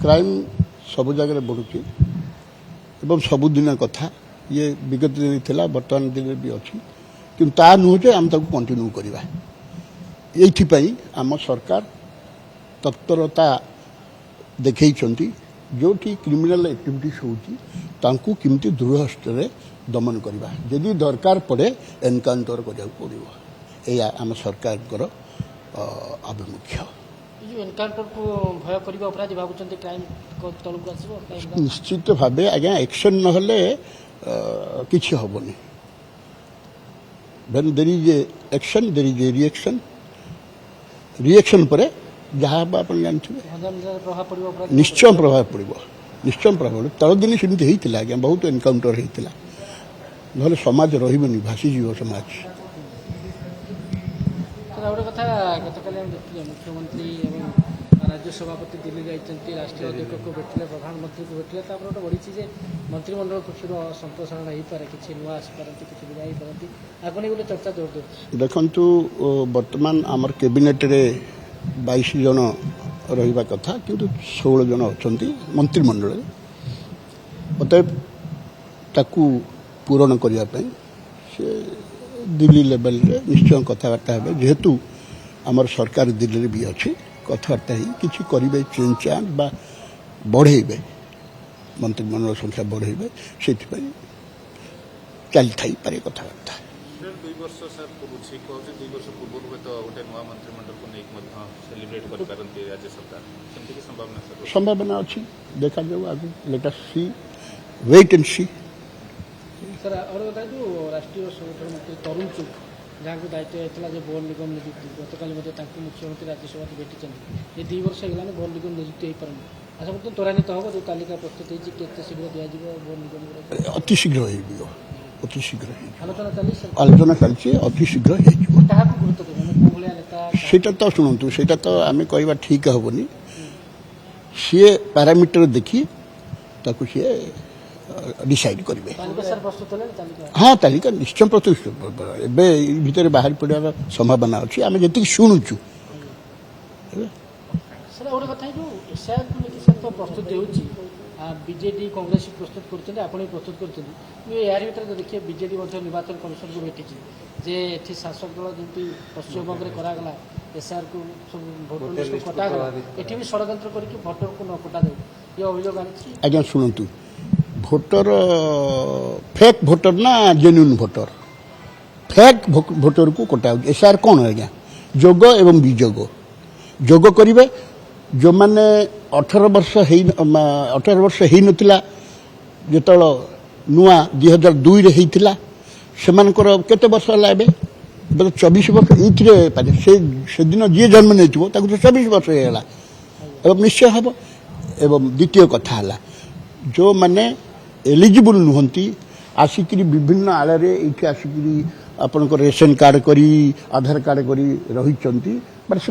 Crime सब जगह बढ़ुची एवं सबुदिन कथा ये विगत दिन थिला वर्तमान दिन भी अच्छी कि ता नुह जे आम ताकू कंटिन्यू करवा ये आम सरकार तत्परता देखई जो क्रिमिनल एक्टिविटीज होती किमती दृढ़ हस्ते दमन करवा जदि दरकार पड़े एनकाउंटर करा पड़ो या आम सरकार आभिमुख्य निश्चित भाव आज्ञा एक्शन ना किसी हेनी when there is action there is reaction reaction पर जहाँ आप जानते निश्चय प्रभाव पड़ो निश्चय प्रभाव तल दिन सेमती होता आज्ञा बहुत एनकाउंटर होता ना समाज रही भासीजीव समाज गोटे कथा गतकाली मुख्यमंत्री राज्य सभापति दिल्ली जाइए राष्ट्रीय अध्यक्ष को भेटे प्रधानमंत्री को भेटे गोटे बढ़ी मंत्रिमंडल पक्ष संप्रसारण हो पारे कि नुआ आसपारती कि विदाय पारती आगे गोटे चर्चा जोर दे देखु बर्तमान आमर कैबिनेट रे 22 जन रहा कथा कि 16 जन अच्छा मंत्रिमंडल अतएव ताकू पूरण करने से दिल्ली लेवल रे निश्चय कथबार्ता है जेहेतु आमर सरकार दिल्ली भी अच्छी कथबार्ता ही किसी करेंगे चेंज चांज बा बढ़ेबे मंत्रिमंडल संख्या बढ़ेबे से चली थी पारे कथबार्ता संभावना अच्छी देखा जाऊ आगे let us see wait and see sir और बता जो राष्ट्रीय संगठन मंत्री तरुण चुग जहाँ को दायित्व होता है बोर्ड निगम नियुक्ति गतकाली मुख्यमंत्री राज्यसभा भेटी ये 2 वर्ष होगा बोर्ड निगम नियुक्ति हो पारे आशा करते त्वरान्वित हम जो तालिका प्रस्तुत होती शीघ्र दिज्व बोर्ड निगम अति शीघ्र अति शीघ्र आलोचना चलती अति शीघ्र सेटा तो शुणु सेटा तो आम कह ठीक हेनी सी पैरामीटर देखी ताकू सी डिसाइड करेंगे हाँ तालिका निश्चय प्रस्तुत भितर बाहर पड़ार संभावना अच्छी आम जी शुणुचु गोटे कथा जो एसआईआर को लेकिन तो प्रस्तुत होती बीजेडी कांग्रेस प्रस्तुत करते आप प्रस्तुत करते यार भर देखिए बीजेडी निर्वाचन कमिशन को भेटी जे ये शासक दल जमी पश्चिमबंग में करागला एसआईआर को सब भोटर लिस्ट को कटागला ये भी षड्यंत्र करके भोटर को न कटा दे ये अभियोग आनी आज्ञा शुणु भोटर फेक भोटर ना जेन्युइन भोटर फेक भोटर को कटा एसआर कौन है जोग एवं विजोग जोग करेंगे जो मैंने 18 वर्ष हो नथिला जो नुआ 2002 रे होता से केते वर्ष है बोले 24 वर्ष ये दिन जी जन्म नहीं तो 24 वर्ष होगा एवं निश्चय हम एवं द्वितीय कथा है जो मैंने एलिजिबल नुहंती आसिक विभिन्न आड़े ये आसिक आपण रेशन कार्ड करी आधार कार्ड करी रही बट से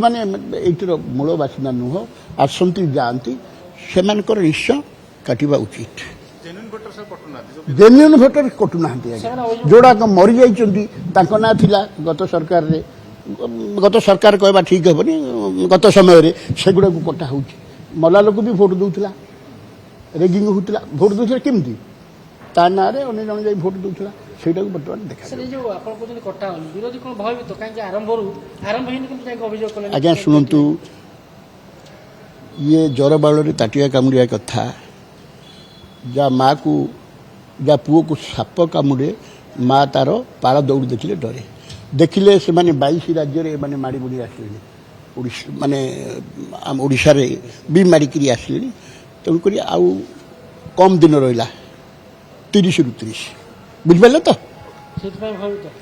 मूल बासिंदा नुह आसती जाती से निश्चय काटिबा उचित जेन्युइन भोटर कटुना जोड़ा मरी जाइए ना थिला गत सरकार कहवा ठीक हेनी गत समय सेगुड़ा को कटा हो मला लोक भी भोट दूसरा रेगिंग होता भोट दूसरा केमती ता ना अन्य जन जा भोट दूसरा से बर्तमान देखा आज्ञा शुणु ये जर बाल ताटिया कामुड़िया कथा जा माँ को जा पुओ को साप कामुड़े माँ तार पाल दौड़ देखिले डरे देखिले से माने 22 राज्य माने माड़ी मुड़ी आसले माने ओडिशा रे भी मारिकी आसले तेणुक आउ कम दिन रहा 30 रु 30 बुझिपारे तो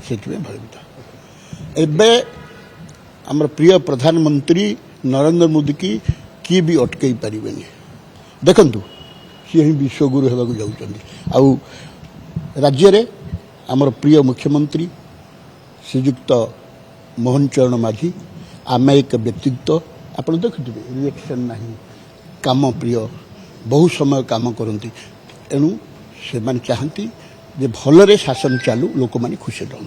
से भयभीत एबे आमर प्रिय प्रधानमंत्री नरेंद्र मोदी की किए भी अटकई पारे देखु सी ही विश्वगुरु होगा जाऊँ राज्य रे आमर प्रिय मुख्यमंत्री श्रीजुक्त मोहन चरण माझी आमेयिक व्यक्तित्व आप देखुए रिएक्शन ना काम प्रिय बहुत समय काम करती एणु से चाहती जे भलरे शासन चालू लोक मैंने खुशी रहतु।